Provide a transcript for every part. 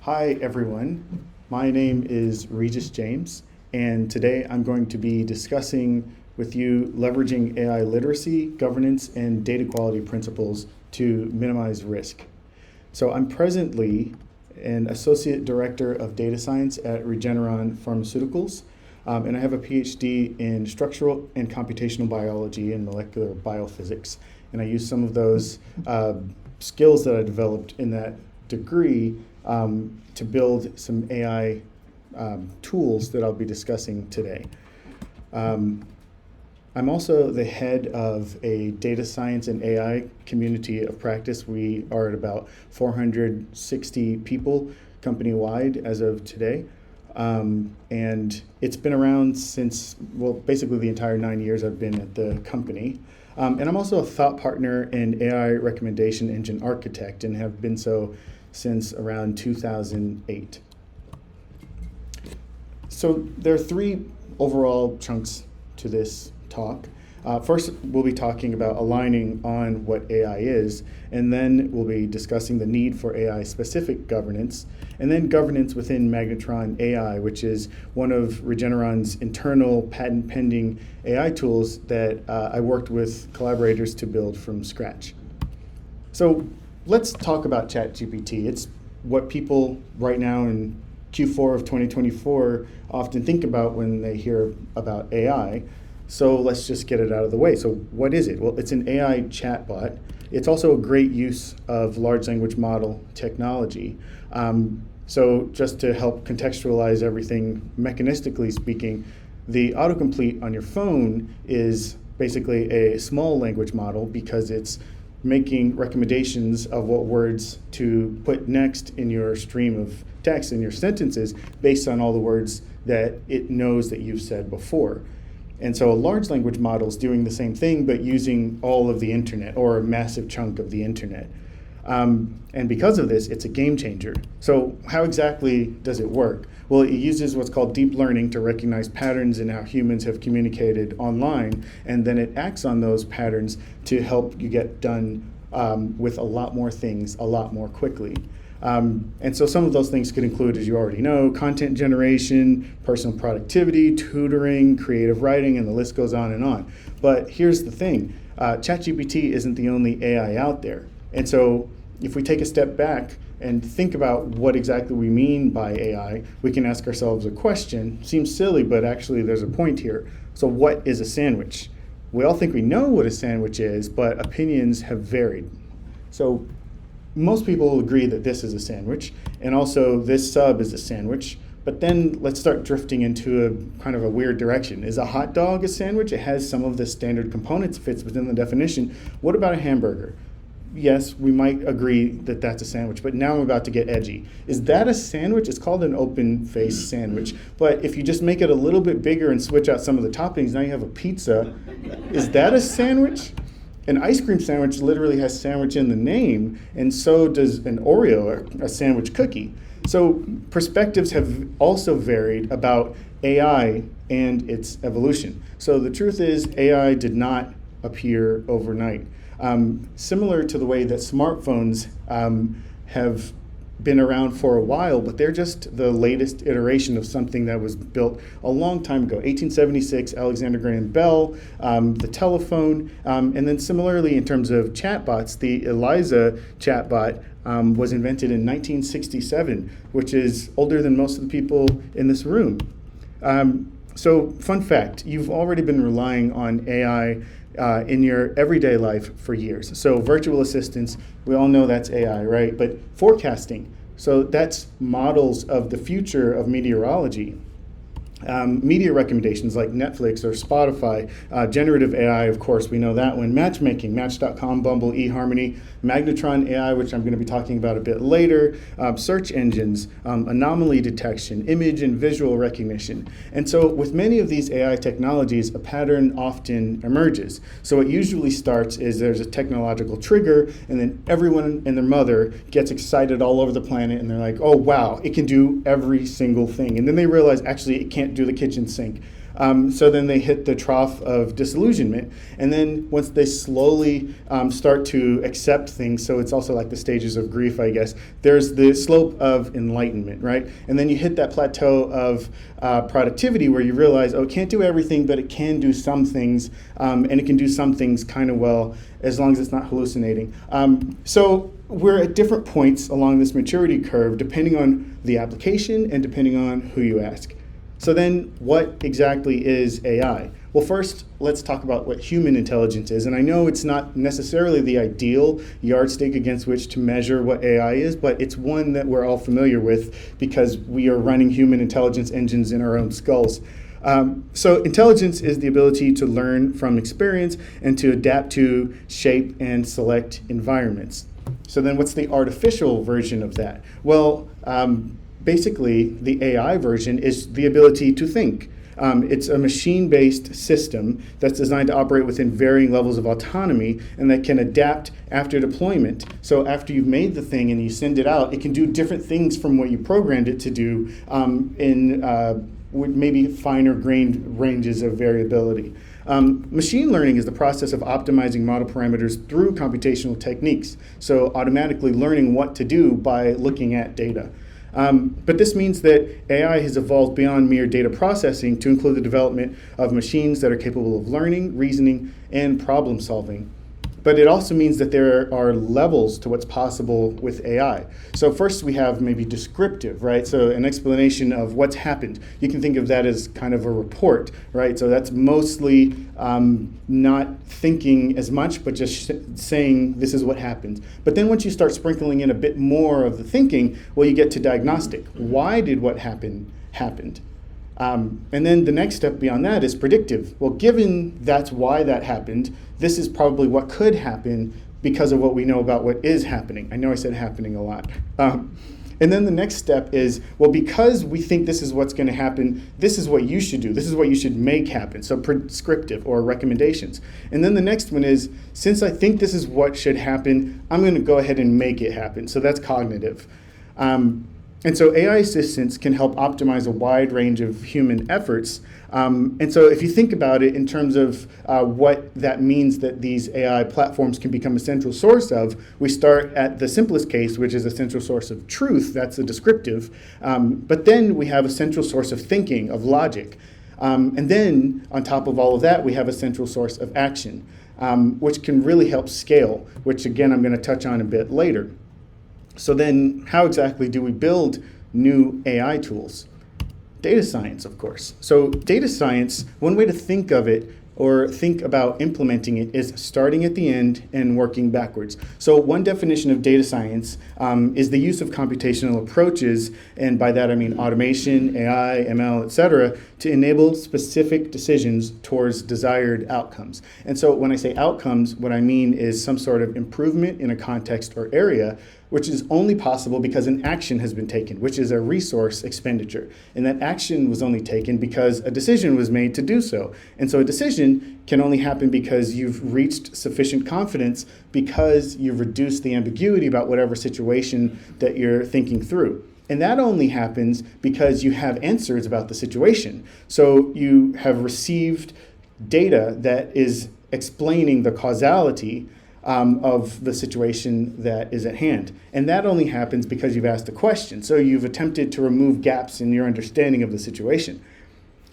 Hi everyone, my name is Regis James, and today I'm going to be discussing with you leveraging AI literacy, governance, and data quality principles to minimize risk. So I'm presently an Associate Director of Data Science at Regeneron Pharmaceuticals, and I have a PhD in structural and computational biology and molecular biophysics. And I use some of those skills that I developed in that degree to build some AI tools that I'll be discussing today. I'm also the head of a data science and AI community of practice. We are at about 460 people company-wide as of today. And it's been around since, well, basically the entire 9 years I've been at the company. And I'm also a thought partner and AI recommendation engine architect and have been so since around 2008. So there are three overall chunks to this talk. First, we'll be talking about aligning on what AI is, and then we'll be discussing the need for AI-specific governance, and then governance within Magnetron AI, which is one of Regeneron's internal patent-pending AI tools that I worked with collaborators to build from scratch. So let's talk about ChatGPT. It's what people right now in Q4 of 2024 often think about when they hear about AI. So let's just get it out of the way. So what is it? Well, it's an AI chatbot. It's also a great use of large language model technology. So just to help contextualize everything mechanistically speaking, the autocomplete on your phone is basically a small language model because it's making recommendations of what words to put next in your stream of text in your sentences based on all the words that it knows that you've said before. And so a large language model is doing the same thing, but using all of the internet or a massive chunk of the internet. And because of this, it's a game changer. So how exactly does it work? Well, it uses what's called deep learning to recognize patterns in how humans have communicated online, and then it acts on those patterns to help you get done with a lot more things a lot more quickly. And so some of those things could include, as you already know, content generation, personal productivity, tutoring, creative writing, and the list goes on and on. But here's the thing, ChatGPT isn't the only AI out there. And so if we take a step back and think about what exactly we mean by AI, we can ask ourselves a question. Seems silly, but actually there's a point here. So what is a sandwich? We all think we know what a sandwich is, but opinions have varied. So most people will agree that this is a sandwich, and also this sub is a sandwich. But then let's start drifting into a kind of a weird direction. Is a hot dog a sandwich? It has some of the standard components, fits within the definition. What about a hamburger? Yes, we might agree that that's a sandwich, but now I'm about to get edgy. Is that a sandwich? It's called an open-faced sandwich. But if you just make it a little bit bigger and switch out some of the toppings, now you have a pizza. Is that a sandwich? An ice cream sandwich literally has sandwich in the name, and so does an Oreo, a sandwich cookie. So perspectives have also varied about AI and its evolution. So the truth is AI did not appear overnight. Similar to the way that smartphones have been around for a while, but they're just the latest iteration of something that was built a long time ago. 1876, Alexander Graham Bell, the telephone, and then similarly in terms of chatbots, the ELIZA chatbot was invented in 1967, which is older than most of the people in this room. So fun fact, you've already been relying on AI in your everyday life for years. So virtual assistants, we all know that's AI, right? But forecasting, so that's models of the future of meteorology. Media recommendations like Netflix or Spotify, generative AI, of course, we know that one. Matchmaking, Match.com, Bumble, eHarmony, Magnetron AI, which I'm going to be talking about a bit later, search engines, anomaly detection, image and visual recognition. And so with many of these AI technologies, a pattern often emerges. So what usually starts is there's a technological trigger, and then everyone and their mother gets excited all over the planet, and they're like, oh, wow, it can do every single thing. And then they realize, actually, it can't do the kitchen sink. So then they hit the trough of disillusionment. And then once they slowly start to accept things, so it's also like the stages of grief, I guess, there's the slope of enlightenment, right? And then you hit that plateau of productivity where you realize, oh, it can't do everything, but it can do some things, and it can do some things kind of well, as long as it's not hallucinating. So we're at different points along this maturity curve, depending on the application and depending on who you ask. So then, what exactly is AI? Well, first, let's talk about what human intelligence is. And I know it's not necessarily the ideal yardstick against which to measure what AI is, but it's one that we're all familiar with because we are running human intelligence engines in our own skulls. So intelligence is the ability to learn from experience and to adapt to, shape, and select environments. So then what's the artificial version of that? Well, basically, the AI version is the ability to think. It's a machine-based system that's designed to operate within varying levels of autonomy and that can adapt after deployment. So after you've made the thing and you send it out, it can do different things from what you programmed it to do with maybe finer-grained ranges of variability. Machine learning is the process of optimizing model parameters through computational techniques, so automatically learning what to do by looking at data. But this means that AI has evolved beyond mere data processing to include the development of machines that are capable of learning, reasoning, and problem solving. But it also means that there are levels to what's possible with AI. So first we have maybe descriptive, right? So an explanation of what's happened. You can think of that as kind of a report, right? So that's mostly not thinking as much, but just saying this is what happened. But then once you start sprinkling in a bit more of the thinking, well, you get to diagnostic. Why did what happened? And then the next step beyond that is predictive. Well, given that's why that happened, this is probably what could happen because of what we know about what is happening. I know I said happening a lot. And then the next step is, well, because we think this is what's going to happen, this is what you should do. This is what you should make happen. So prescriptive or recommendations. And then the next one is, since I think this is what should happen, I'm going to go ahead and make it happen. So that's cognitive. And so AI assistants can help optimize a wide range of human efforts. And so if you think about it in terms of what that means that these AI platforms can become a central source of, we start at the simplest case, which is a central source of truth. That's a descriptive. But then we have a central source of thinking, of logic. And then on top of all of that, we have a central source of action, which can really help scale, which again, I'm going to touch on a bit later. So then how exactly do we build new AI tools? Data science, of course. So data science, one way to think of it or think about implementing it is starting at the end and working backwards. So one definition of data science is the use of computational approaches, and by that I mean automation, AI, ML, et cetera, to enable specific decisions towards desired outcomes. And so when I say outcomes, what I mean is some sort of improvement in a context or area, which is only possible because an action has been taken, which is a resource expenditure. And that action was only taken because a decision was made to do so. And so a decision can only happen because you've reached sufficient confidence because you've reduced the ambiguity about whatever situation that you're thinking through. And that only happens because you have answers about the situation. So you have received data that is explaining the causality of the situation that is at hand. And that only happens because you've asked a question. So you've attempted to remove gaps in your understanding of the situation.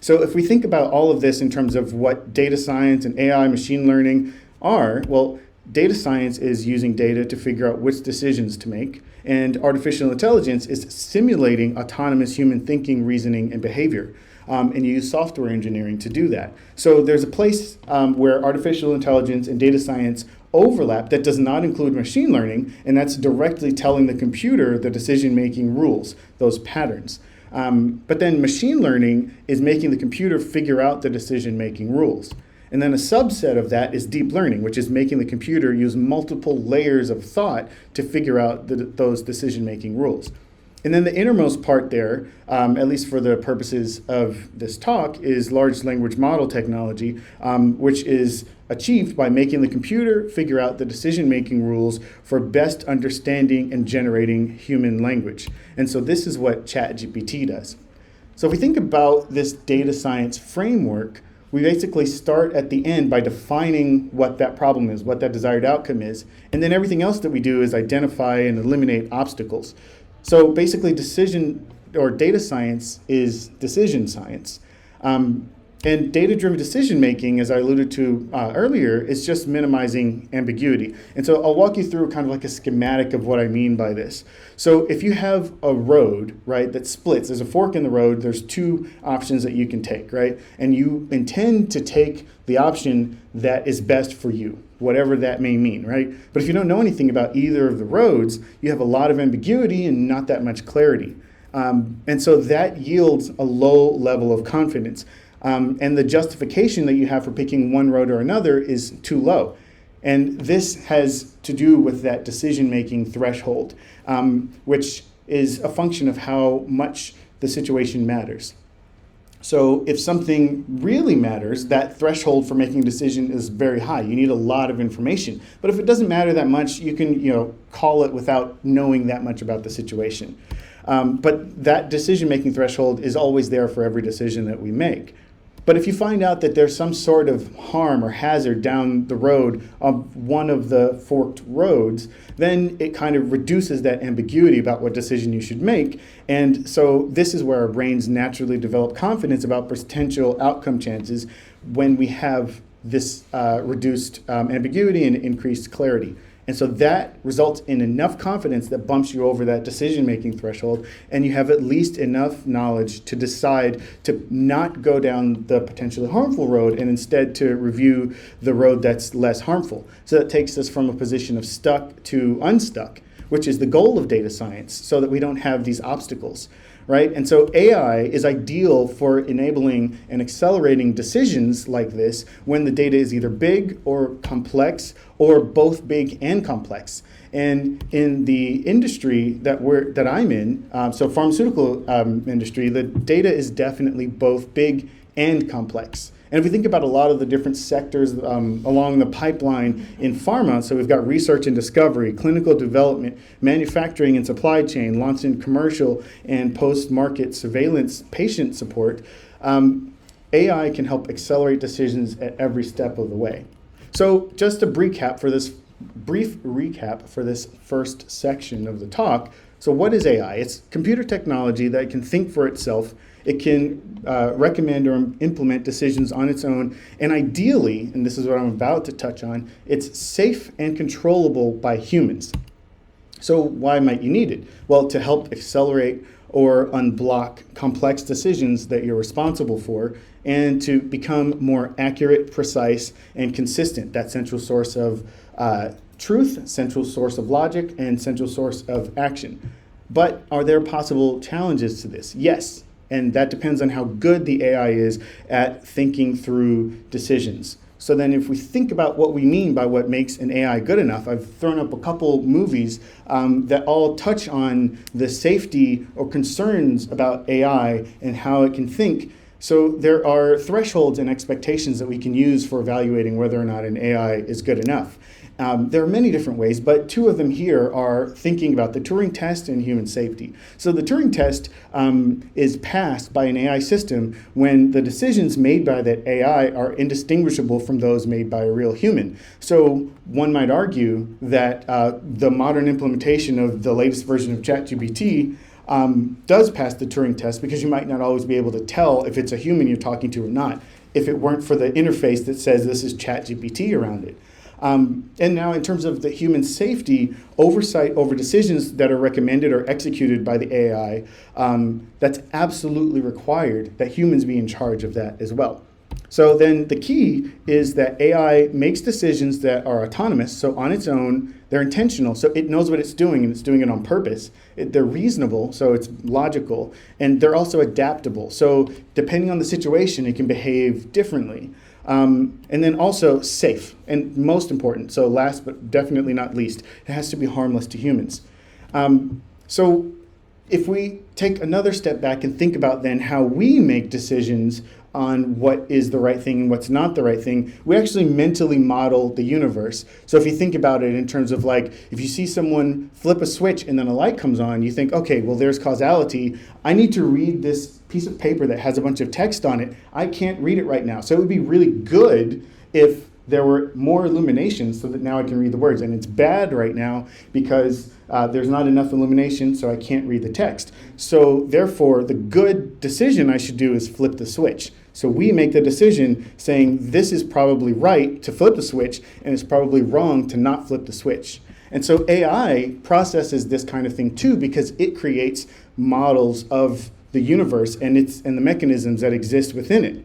So if we think about all of this in terms of what data science and AI, machine learning are, well, data science is using data to figure out which decisions to make, and artificial intelligence is simulating autonomous human thinking, reasoning, and behavior. And you use software engineering to do that. So there's a place where artificial intelligence and data science overlap that does not include machine learning, and that's directly telling the computer the decision-making rules, those patterns. But then machine learning is making the computer figure out the decision-making rules. And then a subset of that is deep learning, which is making the computer use multiple layers of thought to figure out those decision-making rules. And then the innermost part there, at least for the purposes of this talk, is large language model technology, which is achieved by making the computer figure out the decision-making rules for best understanding and generating human language. And so this is what ChatGPT does. So if we think about this data science framework, we basically start at the end by defining what that problem is, what that desired outcome is, and then everything else that we do is identify and eliminate obstacles. So basically decision or data science is decision science. And data-driven decision-making, as I alluded to earlier, is just minimizing ambiguity. And so I'll walk you through kind of like a schematic of what I mean by this. So if you have a road, right, that splits, there's a fork in the road, there's two options that you can take, right? And you intend to take the option that is best for you, whatever that may mean, right? But if you don't know anything about either of the roads, you have a lot of ambiguity and not that much clarity. And so that yields a low level of confidence. And the justification that you have for picking one road or another is too low. And this has to do with that decision-making threshold, which is a function of how much the situation matters. So if something really matters, that threshold for making a decision is very high. You need a lot of information. But if it doesn't matter that much, you can call it without knowing that much about the situation. But that decision-making threshold is always there for every decision that we make. But if you find out that there's some sort of harm or hazard down the road of one of the forked roads, then it kind of reduces that ambiguity about what decision you should make. And so this is where our brains naturally develop confidence about potential outcome chances when we have this reduced ambiguity and increased clarity. And so that results in enough confidence that bumps you over that decision-making threshold, and you have at least enough knowledge to decide to not go down the potentially harmful road and instead to review the road that's less harmful. So that takes us from a position of stuck to unstuck, which is the goal of data science, so that we don't have these obstacles. Right? And so AI is ideal for enabling and accelerating decisions like this when the data is either big or complex or both big and complex. And in the industry that I'm in, so pharmaceutical industry, the data is definitely both big and complex. And if we think about a lot of the different sectors along the pipeline in pharma, so we've got research and discovery, clinical development, manufacturing and supply chain, launch and commercial, and post-market surveillance patient support, AI can help accelerate decisions at every step of the way. So just a brief recap for this first section of the talk. So what is AI? It's computer technology that can think for itself. It can recommend or implement decisions on its own. And ideally, and this is what I'm about to touch on, it's safe and controllable by humans. So why might you need it? Well, to help accelerate or unblock complex decisions that you're responsible for, and to become more accurate, precise, and consistent. That central source of truth, central source of logic, and central source of action. But are there possible challenges to this? Yes. And that depends on how good the AI is at thinking through decisions. So then if we think about what we mean by what makes an AI good enough, I've thrown up a couple movies that all touch on the safety or concerns about AI and how it can think. So there are thresholds and expectations that we can use for evaluating whether or not an AI is good enough. There are many different ways, but two of them here are thinking about the Turing test and human safety. So the Turing test is passed by an AI system when the decisions made by that AI are indistinguishable from those made by a real human. So one might argue that the modern implementation of the latest version of ChatGPT does pass the Turing test, because you might not always be able to tell if it's a human you're talking to or not, if it weren't for the interface that says this is ChatGPT around it. And now in terms of the human safety, oversight over decisions that are recommended or executed by the AI, that's absolutely required that humans be in charge of that as well. So then the key is that AI makes decisions that are autonomous, so on its own, they're intentional, so it knows what it's doing and it's doing it on purpose. They're reasonable, so it's logical, and they're also adaptable. So depending on the situation, it can behave differently. And then also safe, and most important, so last but definitely not least, it has to be harmless to humans. So if we take another step back and think about then how we make decisions on what is the right thing and what's not the right thing, we actually mentally model the universe. So if you think about it in terms of like, if you see someone flip a switch and then a light comes on, you think, okay, well, there's causality. I need to read this piece of paper that has a bunch of text on it. I can't read it right now. So it would be really good if there were more illumination so that now I can read the words. And it's bad right now because there's not enough illumination, so I can't read the text. So therefore, the good decision I should do is flip the switch. So we make the decision saying this is probably right to flip the switch, and it's probably wrong to not flip the switch. And so AI processes this kind of thing too, because it creates models of the universe and the mechanisms that exist within it.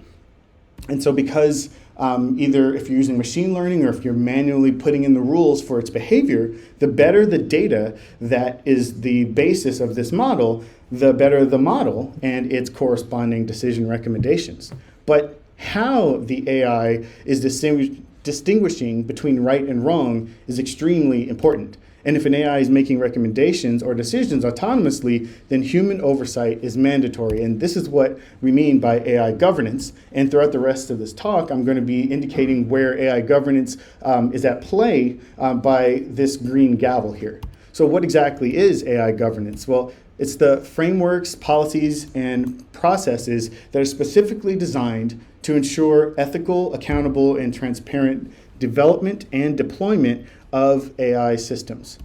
And so because either if you're using machine learning or if you're manually putting in the rules for its behavior, the better the data that is the basis of this model, the better the model and its corresponding decision recommendations. But how the AI is distinguishing between right and wrong is extremely important. And if an AI is making recommendations or decisions autonomously, then human oversight is mandatory. And this is what we mean by AI governance. And throughout the rest of this talk, I'm going to be indicating where AI governance is at play by this green gavel here. So what exactly is AI governance? Well, it's the frameworks, policies, and processes that are specifically designed to ensure ethical, accountable, and transparent development and deployment of AI systems.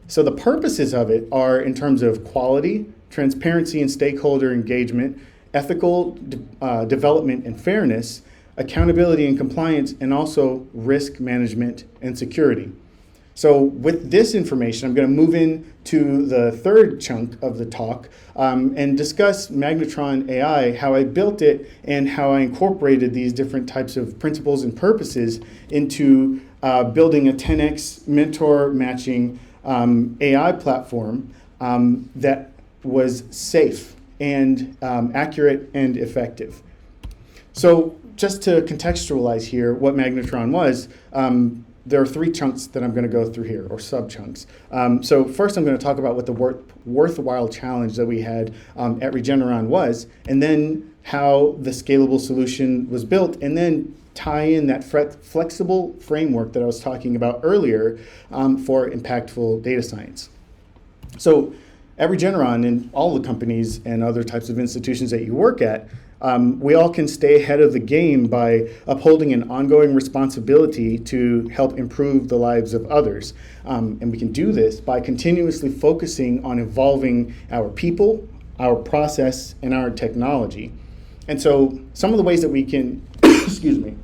So the purposes of it are in terms of quality, transparency and stakeholder engagement, ethical development and fairness, accountability and compliance, and also risk management and security. So with this information, I'm going to move into the third chunk of the talk and discuss Magnetron AI, how I built it, and how I incorporated these different types of principles and purposes into building a 10x mentor matching AI platform that was safe and accurate and effective. So just to contextualize here what Magnetron was, there are three chunks that I'm going to go through here, or sub-chunks. So first I'm going to talk about what the worthwhile challenge that we had at Regeneron was, and then how the scalable solution was built, and then tie in that flexible framework that I was talking about earlier for impactful data science. So at Regeneron and all the companies and other types of institutions that you work at, we all can stay ahead of the game by upholding an ongoing responsibility to help improve the lives of others. And we can do this by continuously focusing on evolving our people, our process, and our technology. And so some of the ways that we can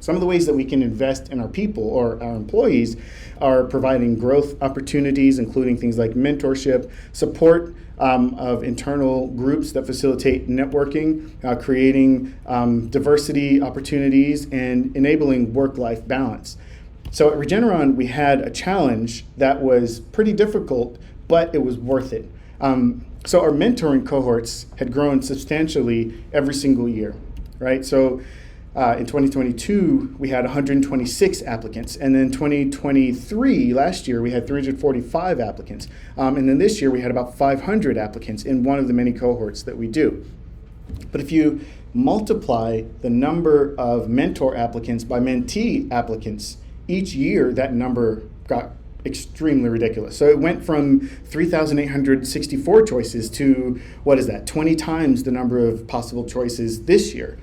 some of the ways that we can invest in our people or our employees are providing growth opportunities, including things like mentorship, support of internal groups that facilitate networking, creating diversity opportunities, and enabling work-life balance. So at Regeneron, we had a challenge that was pretty difficult, but it was worth it. So our mentoring cohorts had grown substantially every single year, right? So in 2022, we had 126 applicants. And then 2023, last year, we had 345 applicants. And then this year, we had about 500 applicants in one of the many cohorts that we do. But if you multiply the number of mentor applicants by mentee applicants, each year that number got extremely ridiculous. So it went from 3,864 choices to, 20 times the number of possible choices this year.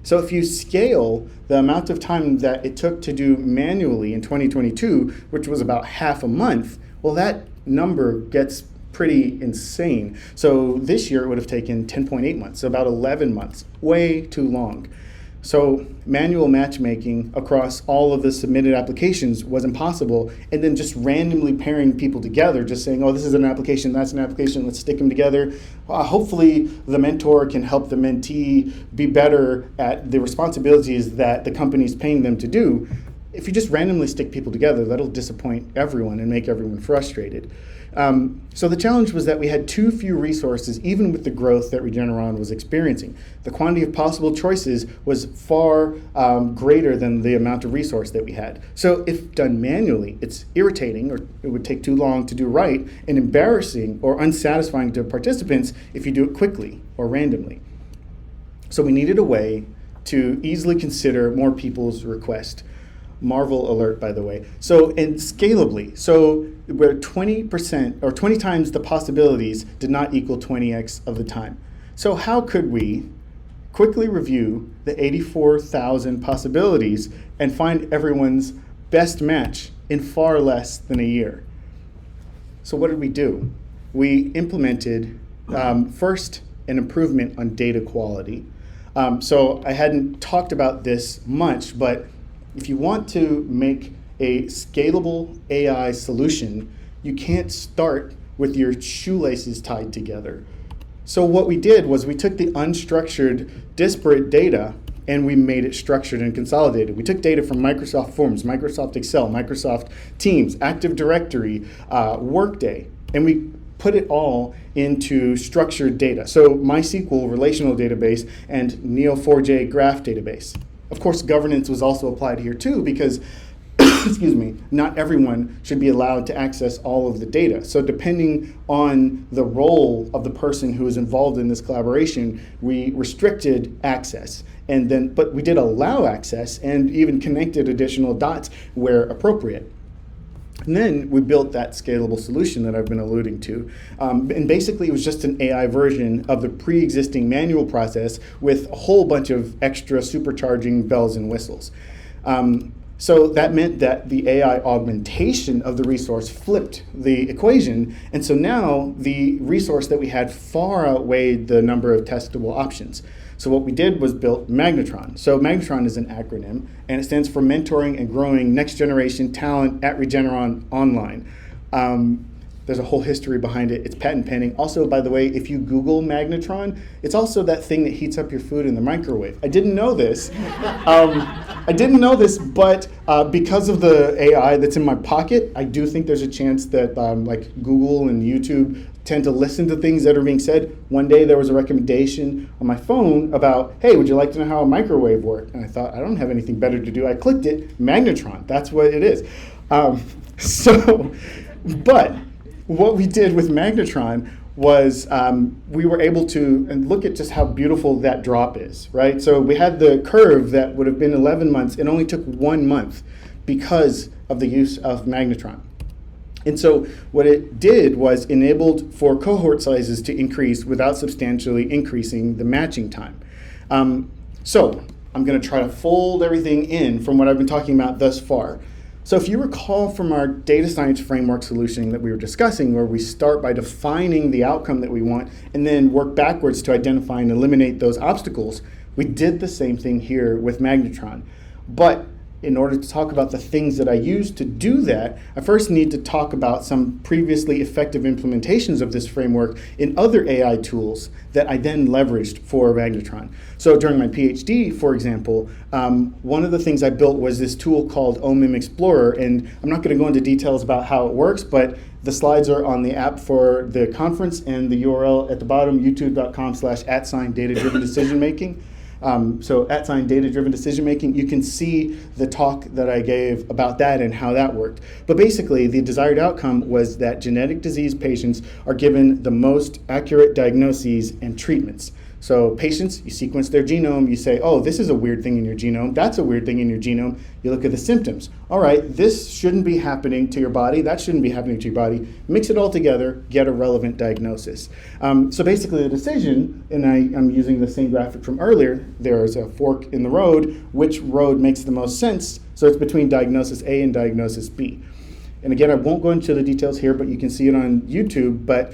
So if you scale the amount of time that it took to do manually in 2022, which was about half a month, well, that number gets pretty insane. So this year it would have taken 10.8 months, so about 11 months, way too long. So manual matchmaking across all of the submitted applications was impossible, and then just randomly pairing people together, just saying, oh, this is an application, that's an application, let's stick them together. Hopefully the mentor can help the mentee be better at the responsibilities that the company is paying them to do. if you just randomly stick people together, that'll disappoint everyone and make everyone frustrated. So the challenge was that we had too few resources, even with the growth that Regeneron was experiencing. The quantity of possible choices was far greater than the amount of resource that we had. So if done manually, it's irritating, or it would take too long to do right, and embarrassing or unsatisfying to participants if you do it quickly or randomly. So we needed a way to easily consider more people's request. Marvel alert, by the way. So, and scalably, so where 20% or 20 times the possibilities did not equal 20x of the time. So how could we quickly review the 84,000 possibilities and find everyone's best match in far less than a year? So what did we do? We implemented first an improvement on data quality. So I hadn't talked about this much, but if you want to make a scalable AI solution, you can't start with your shoelaces tied together. So what we did was we took the unstructured, disparate data and we made it structured and consolidated. We took data from Microsoft Forms, Microsoft Excel, Microsoft Teams, Active Directory, Workday, and we put it all into structured data. So MySQL relational database and Neo4j graph database. Of course, governance was also applied here too, because excuse me, not everyone should be allowed to access all of the data. So depending on the role of the person who is involved in this collaboration, we restricted access. But we did allow access and even connected additional dots where appropriate. And then we built that scalable solution that I've been alluding to. And basically it was just an AI version of the pre-existing manual process with a whole bunch of extra supercharging bells and whistles. So that meant that the AI augmentation of the resource flipped the equation. And so now the resource that we had far outweighed the number of testable options. So what we did was built Magnetron. So Magnetron is an acronym, and it stands for Mentoring and Growing Next Generation Talent at Regeneron Online. There's a whole history behind it. It's patent pending. Also, by the way, if you Google Magnetron, it's also that thing that heats up your food in the microwave. I didn't know this. But because of the AI that's in my pocket, I do think there's a chance that like Google and YouTube tend to listen to things that are being said. One day there was a recommendation on my phone about, hey, would you like to know how a microwave works? And I thought, I don't have anything better to do. I clicked it, Magnetron, that's what it is. But what we did with Magnetron was we were able to, and look at just how beautiful that drop is, right? So we had the curve that would have been 11 months. It only took 1 month because of the use of Magnetron. And so what it did was enabled for cohort sizes to increase without substantially increasing the matching time. So I'm going to try to fold everything in from what I've been talking about thus far. So if you recall from our data science framework solution that we were discussing, where we start by defining the outcome that we want and then work backwards to identify and eliminate those obstacles, we did the same thing here with Magnetron. But in order to talk about the things that I used to do that, I first need to talk about some previously effective implementations of this framework in other AI tools that I then leveraged for Magnetron. So during my PhD, for example, one of the things I built was this tool called OMIM Explorer, and I'm not going to go into details about how it works, but the slides are on the app for the conference and the URL at the bottom, youtube.com/@data-driven decision-making. So @data-driven decision-making, you can see the talk that I gave about that and how that worked. But basically, the desired outcome was that genetic disease patients are given the most accurate diagnoses and treatments. So patients, you sequence their genome, you say, oh, this is a weird thing in your genome, that's a weird thing in your genome. You look at the symptoms. All right, this shouldn't be happening to your body, that shouldn't be happening to your body. Mix it all together, get a relevant diagnosis. So basically the decision, and I'm using the same graphic from earlier, there's a fork in the road, which road makes the most sense? So it's between diagnosis A and diagnosis B. And again, I won't go into the details here, but you can see it on YouTube. But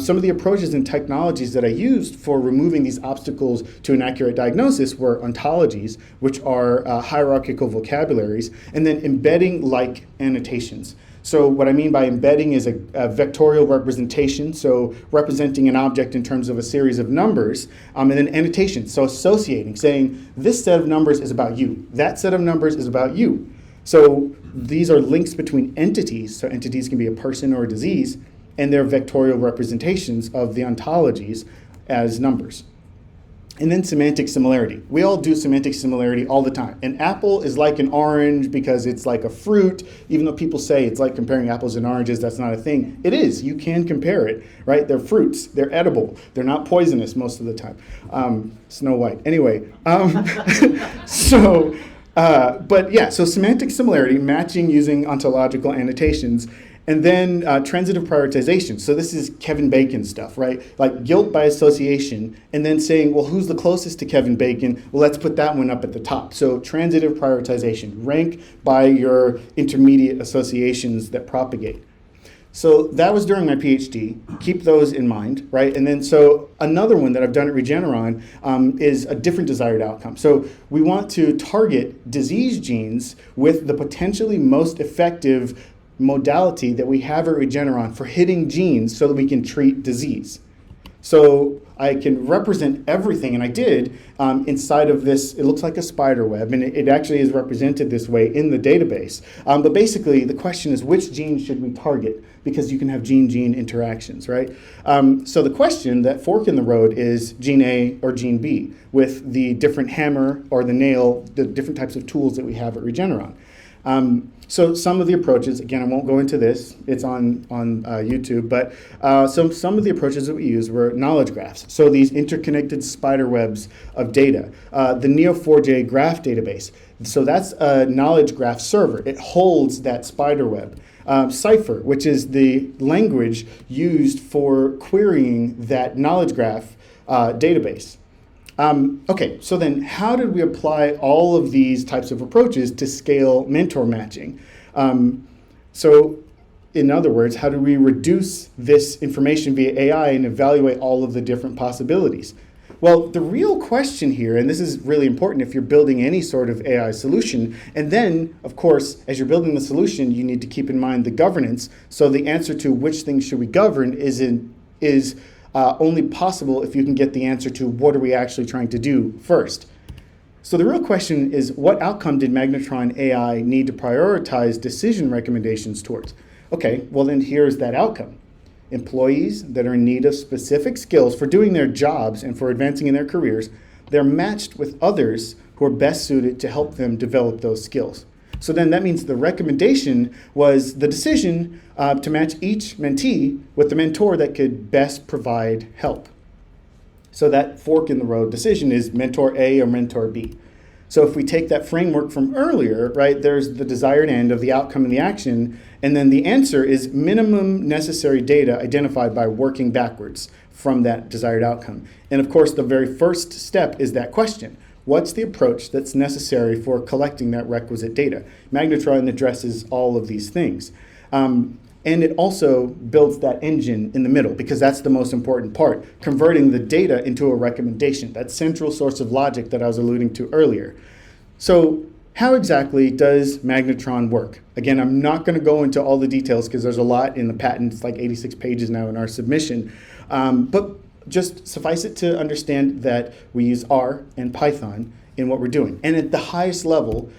some of the approaches and technologies that I used for removing these obstacles to an accurate diagnosis were ontologies, which are hierarchical vocabularies, and then embedding like annotations. So what I mean by embedding is a vectorial representation, so representing an object in terms of a series of numbers, and then annotations, so associating, saying this set of numbers is about you, that set of numbers is about you. So these are links between entities. So entities can be a person or a disease, and they're vectorial representations of the ontologies as numbers. And then semantic similarity. We all do semantic similarity all the time. An apple is like an orange because it's like a fruit, even though people say it's like comparing apples and oranges, that's not a thing. It is. You can compare it, right? They're fruits. They're edible. They're not poisonous most of the time. Snow White. Anyway, so semantic similarity, matching using ontological annotations. And then transitive prioritization. So this is Kevin Bacon stuff, right? Like guilt by association, and then saying, well, who's the closest to Kevin Bacon? Well, let's put that one up at the top. So transitive prioritization, rank by your intermediate associations that propagate. So that was during my PhD. Keep those in mind, right? And then so another one that I've done at Regeneron is a different desired outcome. So we want to target disease genes with the potentially most effective modality that we have at Regeneron for hitting genes so that we can treat disease. So I can represent everything, and I did, inside of this. It looks like a spider web, and it actually is represented this way in the database. But basically, the question is, which gene should we target? Because you can have gene-gene interactions, right? So the question, that fork in the road, is gene A or gene B, with the different hammer or the nail, the different types of tools that we have at Regeneron. So some of the approaches, again, I won't go into this, it's on YouTube, but some of the approaches that we use were knowledge graphs. So these interconnected spider webs of data. The Neo4j graph database. So that's a knowledge graph server. It holds that spider web. Cipher, which is the language used for querying that knowledge graph database. Okay, so then how did we apply all of these types of approaches to scale mentor matching? So in other words, how do we reduce this information via AI and evaluate all of the different possibilities? Well, the real question here, and this is really important if you're building any sort of AI solution, and then, of course, as you're building the solution, you need to keep in mind the governance. So the answer to which things should we govern is only possible if you can get the answer to what are we actually trying to do first. So the real question is, what outcome did Magnetron AI need to prioritize decision recommendations towards? Okay, well then here's that outcome. Employees that are in need of specific skills for doing their jobs and for advancing in their careers, they're matched with others who are best suited to help them develop those skills. So then that means the recommendation was the decision to match each mentee with the mentor that could best provide help. So that fork in the road decision is mentor A or mentor B. So if we take that framework from earlier, right, there's the desired end of the outcome and the action, and then the answer is minimum necessary data identified by working backwards from that desired outcome. And of course, the very first step is that question. What's the approach that's necessary for collecting that requisite data? Magnetron addresses all of these things. And it also builds that engine in the middle, because that's the most important part, converting the data into a recommendation, that central source of logic that I was alluding to earlier. So how exactly does Magnetron work? Again, I'm not going to go into all the details because there's a lot in the patent. It's like 86 pages now in our submission. But just suffice it to understand that we use R and Python in what we're doing. And at the highest level,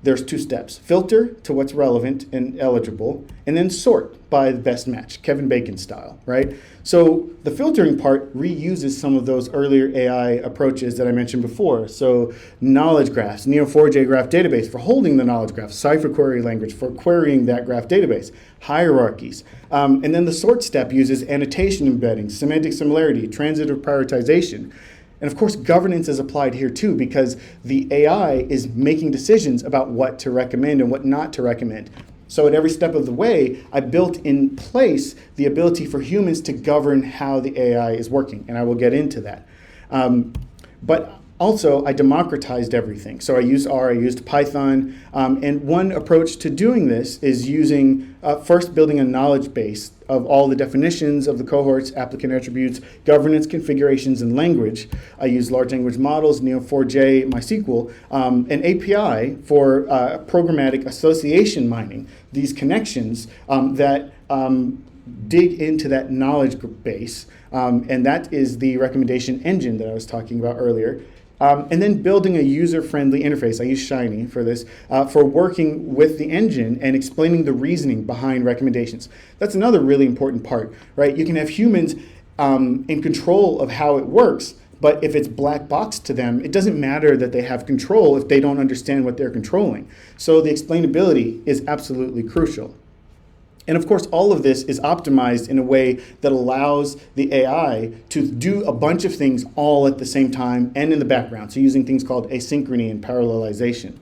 there's two steps. Filter to what's relevant and eligible, and then sort by the best match, Kevin Bacon style, right? So the filtering part reuses some of those earlier AI approaches that I mentioned before. So knowledge graphs, Neo4j graph database for holding the knowledge graph, cipher query language for querying that graph database, hierarchies. And then the sort step uses annotation embedding, semantic similarity, transitive prioritization. And of course, governance is applied here too, because the AI is making decisions about what to recommend and what not to recommend. So at every step of the way, I built in place the ability for humans to govern how the AI is working, and I will get into that. But also, I democratized everything. So I used R, I used Python, and one approach to doing this is using, first building a knowledge base of all the definitions of the cohorts, applicant attributes, governance configurations, and language. I use large language models, Neo4j, MySQL, an API for programmatic association mining, these connections that dig into that knowledge base, and that is the recommendation engine that I was talking about earlier. And then building a user-friendly interface. I use Shiny for this, for working with the engine and explaining the reasoning behind recommendations. That's another really important part, right? You can have humans in control of how it works, but if it's black box to them, it doesn't matter that they have control if they don't understand what they're controlling. So the explainability is absolutely crucial. And of course, all of this is optimized in a way that allows the AI to do a bunch of things all at the same time and in the background. So using things called asynchrony and parallelization.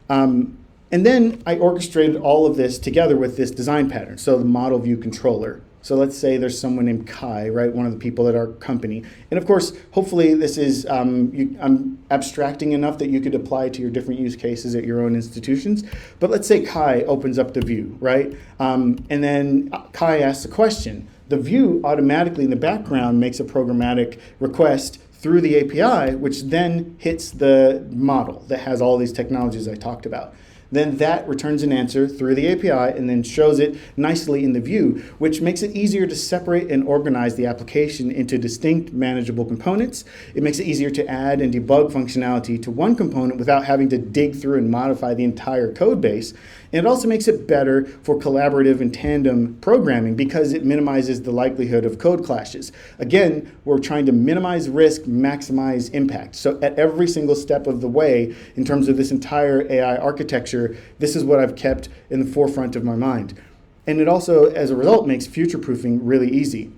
And then I orchestrated all of this together with this design pattern. So the model view controller. So let's say there's someone named Kai, right, one of the people at our company. And of course, hopefully this is, I'm abstracting enough that you could apply to your different use cases at your own institutions. But let's say Kai opens up the view, right? And then Kai asks a question. The view automatically in the background makes a programmatic request through the API, which then hits the model that has all these technologies I talked about. Then that returns an answer through the API and then shows it nicely in the view, which makes it easier to separate and organize the application into distinct manageable components. It makes it easier to add and debug functionality to one component without having to dig through and modify the entire code base. And it also makes it better for collaborative and tandem programming because it minimizes the likelihood of code clashes. Again, we're trying to minimize risk, maximize impact. So at every single step of the way, in terms of this entire AI architecture, this is what I've kept in the forefront of my mind. And it also, as a result, makes future-proofing really easy.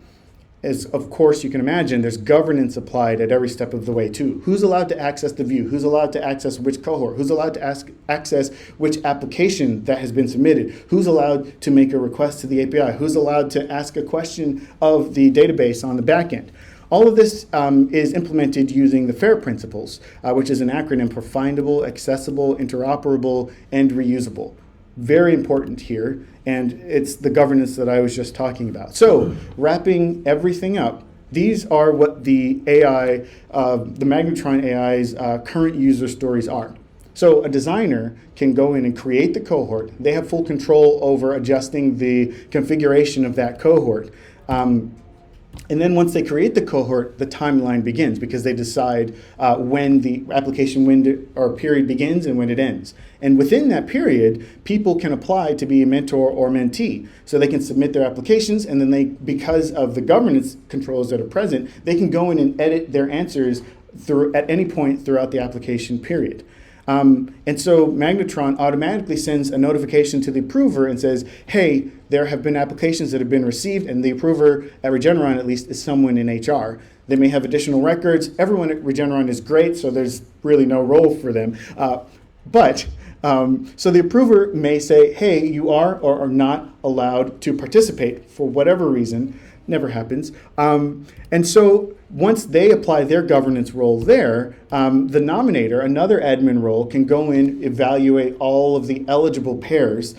As of course you can imagine, there's governance applied at every step of the way too. Who's allowed to access the view? Who's allowed to access which cohort? Who's allowed to access which application that has been submitted? Who's allowed to make a request to the API? Who's allowed to ask a question of the database on the back end? All of this is implemented using the FAIR principles, which is an acronym for findable, accessible, interoperable, and reusable. Very important here, and it's the governance that I was just talking about. So, wrapping everything up, these are what the AI, the Magnetron AI's current user stories are. So a designer can go in and create the cohort. They have full control over adjusting the configuration of that cohort. And then once they create the cohort, the timeline begins because they decide when the application window or period begins and when it ends. And within that period, people can apply to be a mentor or mentee. So they can submit their applications, and then they, because of the governance controls that are present, they can go in and edit their answers at any point throughout the application period. And so Magnetron automatically sends a notification to the approver and says, hey, there have been applications that have been received, and the approver at Regeneron, at least, is someone in HR. They may have additional records. Everyone at Regeneron is great, so there's really no role for them. So the approver may say, hey, you are or are not allowed to participate for whatever reason. Never happens. And so once they apply their governance role there, the nominator, another admin role, can go in, evaluate all of the eligible pairs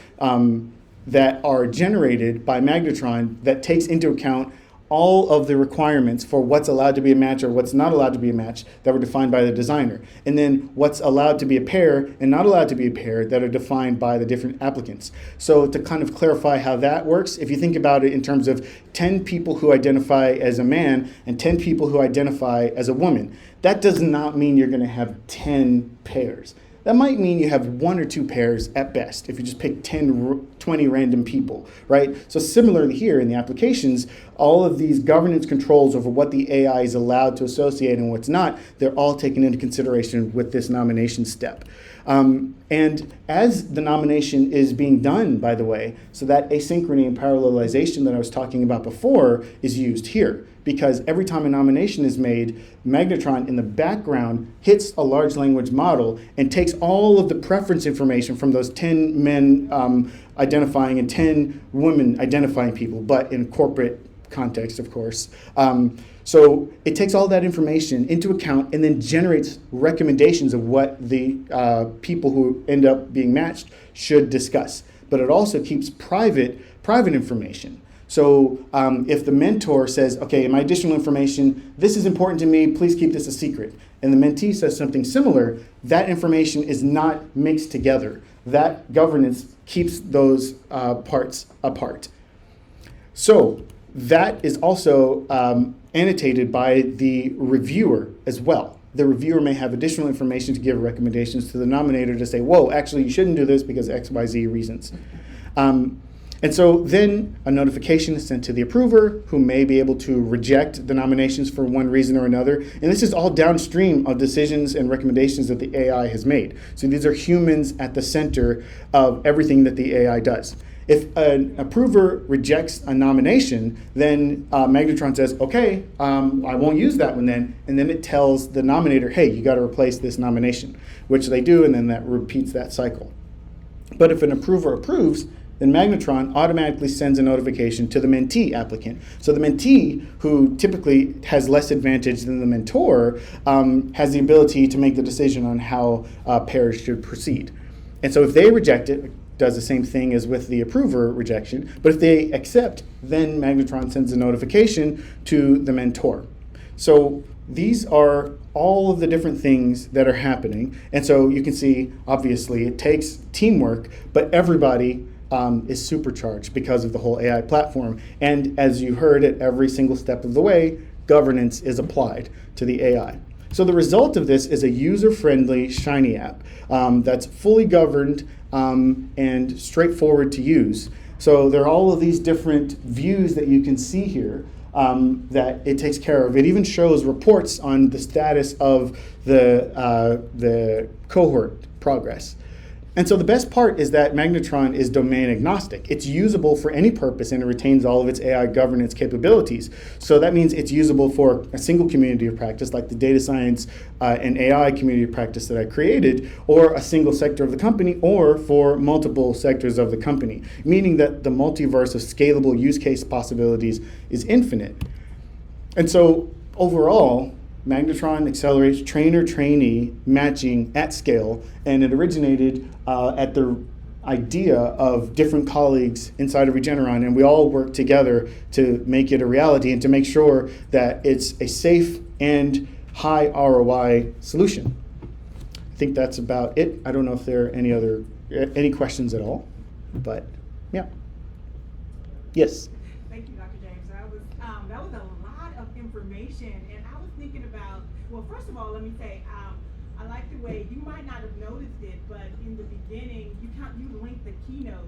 that are generated by Magnetron that takes into account all of the requirements for what's allowed to be a match or what's not allowed to be a match that were defined by the designer. And then what's allowed to be a pair and not allowed to be a pair that are defined by the different applicants. So to kind of clarify how that works, if you think about it in terms of 10 people who identify as a man and 10 people who identify as a woman, that does not mean you're going to have 10 pairs. That might mean you have 1 or 2 pairs at best if you just pick 10, 20 random people, right? So similarly here in the applications, all of these governance controls over what the AI is allowed to associate and what's not, they're all taken into consideration with this nomination step. And as the nomination is being done, by the way, so that asynchrony and parallelization that I was talking about before is used here. Because every time a nomination is made, Magnetron in the background hits a large language model and takes all of the preference information from those 10 men identifying and 10 women identifying people, but in corporate context, of course. So it takes all that information into account and then generates recommendations of what the people who end up being matched should discuss. But it also keeps private information. So if the mentor says, okay, in my additional information, this is important to me, please keep this a secret, and the mentee says something similar, that information is not mixed together. That governance keeps those parts apart. So that is also annotated by the reviewer as well. The reviewer may have additional information to give recommendations to the nominator to say, whoa, actually you shouldn't do this because X, Y, Z reasons. And so then a notification is sent to the approver, who may be able to reject the nominations for one reason or another. And this is all downstream of decisions and recommendations that the AI has made. So these are humans at the center of everything that the AI does. If an approver rejects a nomination, then Magnetron says, okay, I won't use that one then. And then it tells the nominator, hey, you got to replace this nomination, which they do, and then that repeats that cycle. But if an approver approves, then Magnetron automatically sends a notification to the mentee applicant. So the mentee, who typically has less advantage than the mentor, has the ability to make the decision on how pairs should proceed. And so if they reject it, does the same thing as with the approver rejection. But if they accept, then Magnetron sends a notification to the mentor. So these are all of the different things that are happening. And so you can see, obviously, it takes teamwork, but everybody is supercharged because of the whole AI platform. And as you heard, at every single step of the way, governance is applied to the AI. So the result of this is a user-friendly, shiny app that's fully governed and straightforward to use. So there are all of these different views that you can see here that it takes care of. It even shows reports on the status of the cohort progress. And so the best part is that Magnetron is domain agnostic. It's usable for any purpose, and it retains all of its AI governance capabilities. So that means it's usable for a single community of practice, like the data science and AI community of practice that I created, or a single sector of the company, or for multiple sectors of the company, meaning that the multiverse of scalable use case possibilities is infinite. And so overall, Magnetron accelerates trainer-trainee matching at scale, and it originated at the idea of different colleagues inside of Regeneron, and we all work together to make it a reality and to make sure that it's a safe and high ROI solution. I think that's about it. I don't know if there are any questions at all, but yeah. Yes? Thank you, Dr. James. That was a lot of information, and I was thinking about, well, first of all, let me say, I like the way, you might not have noticed it, but in the beginning, you linked the keynote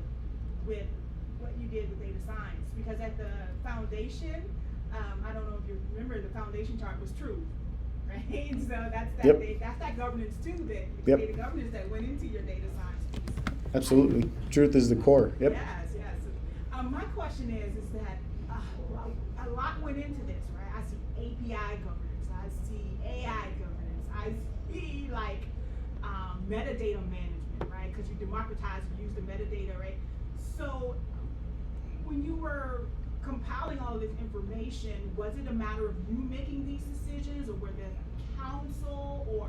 with what you did with data science, because at the foundation, I don't know if you remember, the foundation chart was true, right? So that's that governance too, that data governance that went into your data science piece. Absolutely. Truth is the core. Yep. Yes. My question is that a lot went into this, right? I see API governance, I see AI governance, I see like metadata management, right? Because you democratize, you use the metadata, right? So when you were compiling all of this information, was it a matter of you making these decisions, or were there a council, or,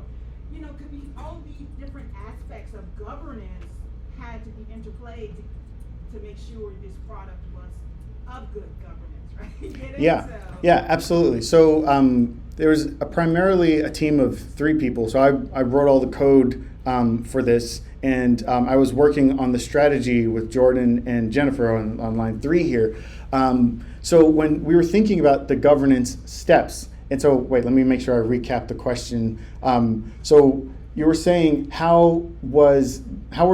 could be all these different aspects of governance had to be interplayed to make sure this product was of good governance, right? Yeah, absolutely. So there was primarily a team of 3 people. So I wrote all the code for this, and I was working on the strategy with Jordan and Jennifer on line 3 here. So when we were thinking about the governance steps, and so wait, let me make sure I recap the question. So you were saying how were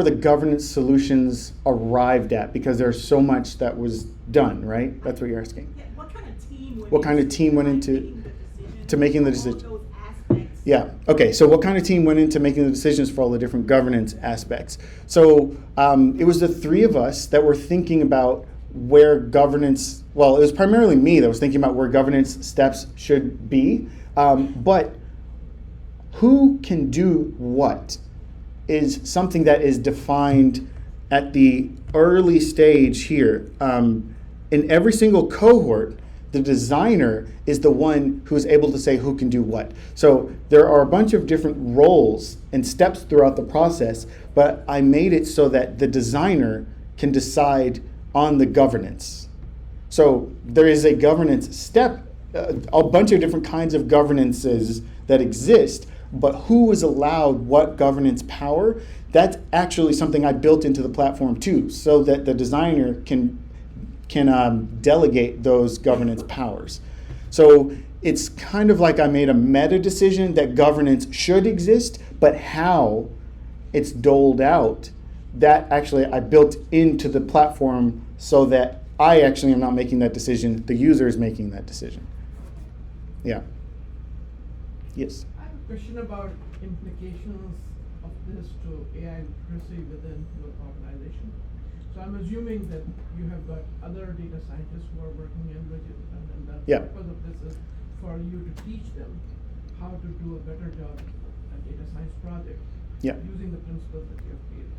the governance solutions arrived at, because there's so much that was done, right? That's what you're asking. Yeah, what kind of team went into making the decision? All those aspects. Yeah. Okay. So what kind of team went into making the decisions for all the different governance aspects? So it was the 3 of us that were thinking about where governance. Well, it was primarily me that was thinking about where governance steps should be, but who can do what is something that is defined at the early stage here. In every single cohort, the designer is the one who is able to say who can do what. So there are a bunch of different roles and steps throughout the process, but I made it so that the designer can decide on the governance. So there is a governance step, a bunch of different kinds of governances that exist, but who is allowed what governance power, that's actually something I built into the platform too, so that the designer can delegate those governance powers. So it's kind of like I made a meta decision that governance should exist, but how it's doled out, that actually I built into the platform so that I actually am not making that decision, the user is making that decision. Yeah. Yes? I have a question about implications of this to AI literacy within your organization. So I'm assuming that you have got other data scientists who are working in with you, and the purpose of this is for you to teach them how to do a better job at data science project using the principles that you have created.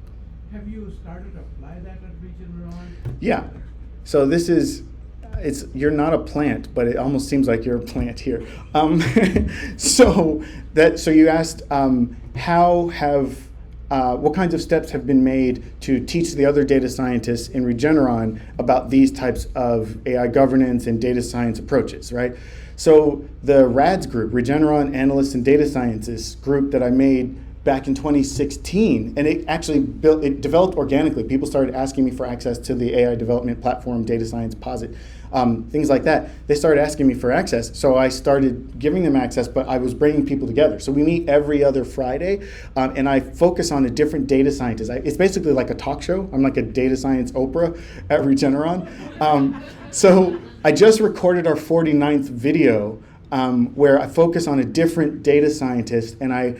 Have you started to apply that at Regeneron? Yeah. So this is, you're not a plant, but it almost seems like you're a plant here. So you asked what kinds of steps have been made to teach the other data scientists in Regeneron about these types of AI governance and data science approaches, right? So the RADS group, Regeneron Analysts and Data Scientists group that I made back in 2016, and it actually developed organically. People started asking me for access to the AI development platform, Data Science Posit, things like that. They started asking me for access, so I started giving them access, but I was bringing people together. So we meet every other Friday, and I focus on a different data scientist. It's basically like a talk show. I'm like a data science Oprah at Regeneron. So I just recorded our 49th video, where I focus on a different data scientist, and I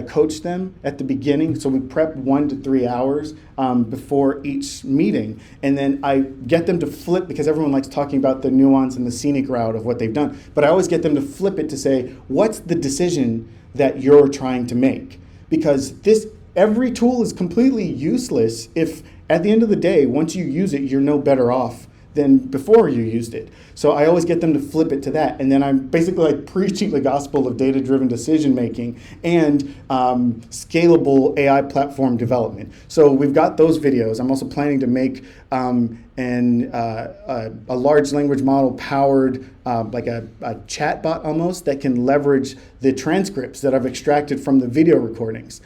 coach them at the beginning. So we prep 1 to 3 hours before each meeting, and then I get them to flip, because everyone likes talking about the nuance and the scenic route of what they've done. But I always get them to flip it to say, what's the decision that you're trying to make? Because every tool is completely useless if at the end of the day, once you use it, you're no better off than before you used it. So I always get them to flip it to that. And then I'm basically like preaching the gospel of data-driven decision making and scalable AI platform development. So we've got those videos. I'm also planning to make a large language model powered like a chat bot almost that can leverage the transcripts that I've extracted from the video recordings.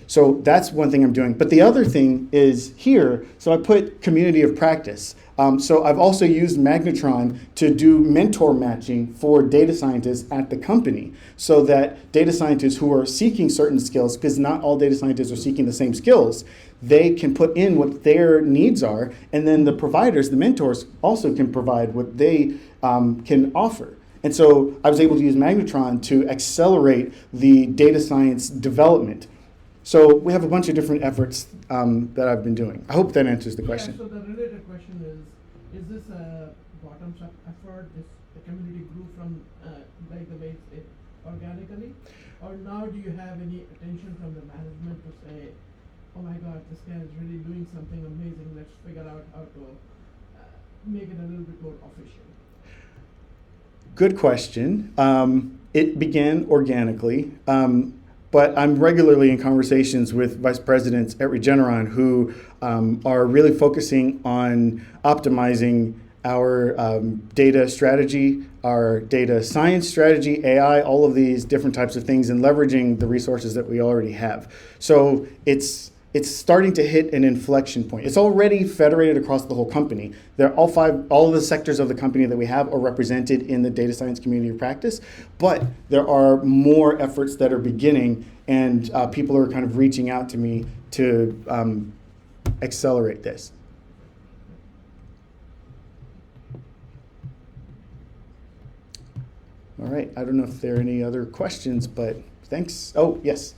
So that's one thing I'm doing. But the other thing is here, so I put community of practice. So I've also used Magnetron to do mentor matching for data scientists at the company, so that data scientists who are seeking certain skills, because not all data scientists are seeking the same skills, they can put in what their needs are, and then the providers, the mentors, also can provide what they can offer. And so I was able to use Magnetron to accelerate the data science development. So we have a bunch of different efforts that I've been doing. I hope that answers the question. Yeah, so the related question is this a bottoms-up effort? Is the community grew from like the way it organically? Or now do you have any attention from the management to say, oh my God, this guy is really doing something amazing, let's figure out how to make it a little bit more official? Good question. It began organically, but I'm regularly in conversations with vice presidents at Regeneron who are really focusing on optimizing our data strategy, our data science strategy, AI, all of these different types of things, and leveraging the resources that we already have. So it's starting to hit an inflection point. It's already federated across the whole company. All of the sectors of the company that we have are represented in the data science community of practice, but there are more efforts that are beginning, and people are kind of reaching out to me to accelerate this. All right, I don't know if there are any other questions, but thanks. Oh, yes.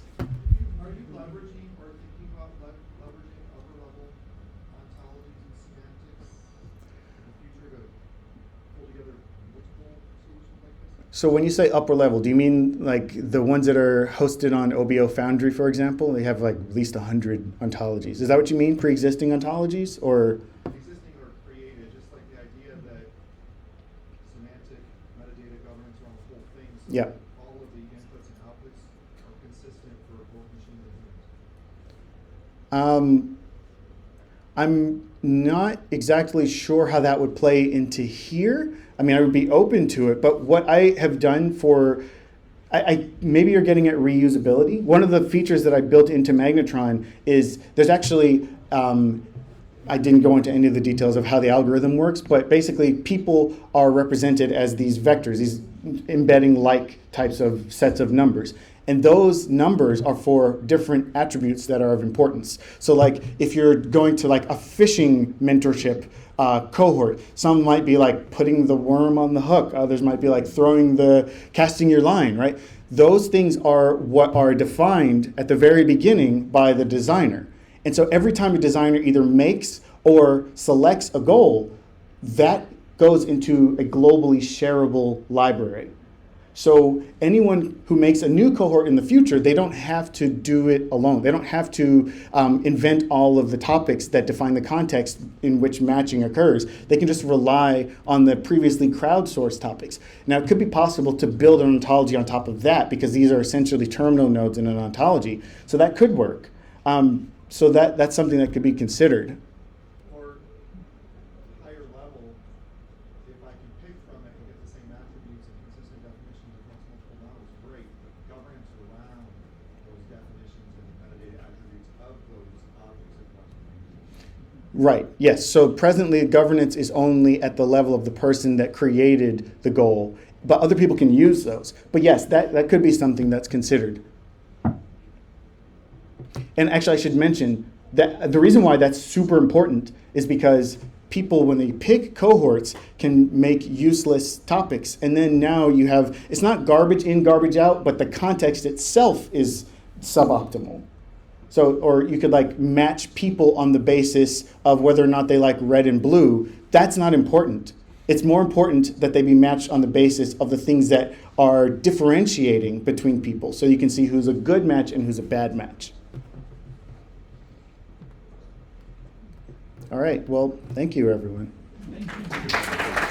So when you say upper level, do you mean like the ones that are hosted on OBO Foundry, for example? They have like at least 100 ontologies. Is that what you mean, pre-existing ontologies, or? Existing or created, just like the idea that semantic metadata governance around the whole thing, so yeah. that all of the inputs and outputs are consistent for both machines and humans. I'm not exactly sure how that would play into here. I mean, I would be open to it, but what I have done for, maybe you're getting at reusability. One of the features that I built into Magnetron is there's actually I didn't go into any of the details of how the algorithm works, but basically people are represented as these vectors, these embedding like types of sets of numbers. And those numbers are for different attributes that are of importance. So like if you're going to like a fishing mentorship cohort, some might be like putting the worm on the hook, others might be like casting your line, right? Those things are what are defined at the very beginning by the designer. And so every time a designer either makes or selects a goal, that goes into a globally shareable library. So anyone who makes a new cohort in the future, they don't have to do it alone. They don't have to invent all of the topics that define the context in which matching occurs. They can just rely on the previously crowdsourced topics. Now, it could be possible to build an ontology on top of that because these are essentially terminal nodes in an ontology. So that could work. So that's something that could be considered. Or higher level, if I can pick from it and get the same attributes and consistent definitions across multiple models, great. But governance around those definitions and metadata attributes of those objects across multiple. Right, yes. So presently, governance is only at the level of the person that created the goal, but other people can use those. But yes, that could be something that's considered. And actually, I should mention that the reason why that's super important is because people, when they pick cohorts, can make useless topics. And then now you have, it's not garbage in, garbage out, but the context itself is suboptimal. So, or you could like match people on the basis of whether or not they like red and blue. That's not important. It's more important that they be matched on the basis of the things that are differentiating between people. So you can see who's a good match and who's a bad match. All right, well, thank you, everyone. Thank you.